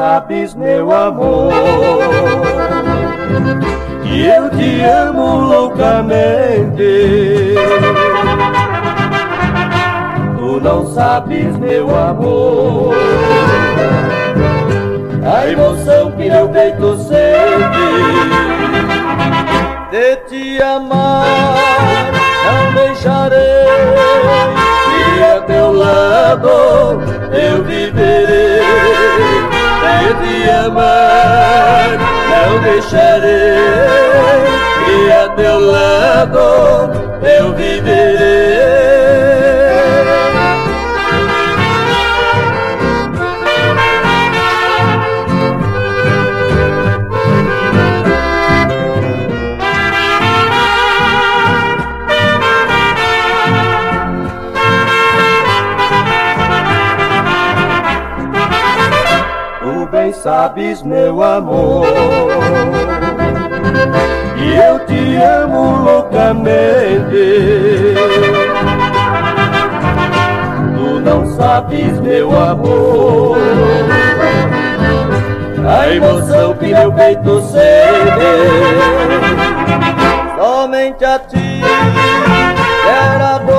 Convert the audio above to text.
sabes, meu amor, que eu te amo loucamente. Tu não sabes, meu amor, a emoção que meu peito sente de te amar. Não deixarei, e a teu lado eu viverei. De te amar, não deixarei, e a teu lado eu viverei. Bem sabes, meu amor, que eu te amo loucamente. Tu não sabes, meu amor, a emoção que meu peito sente. Somente a ti era bom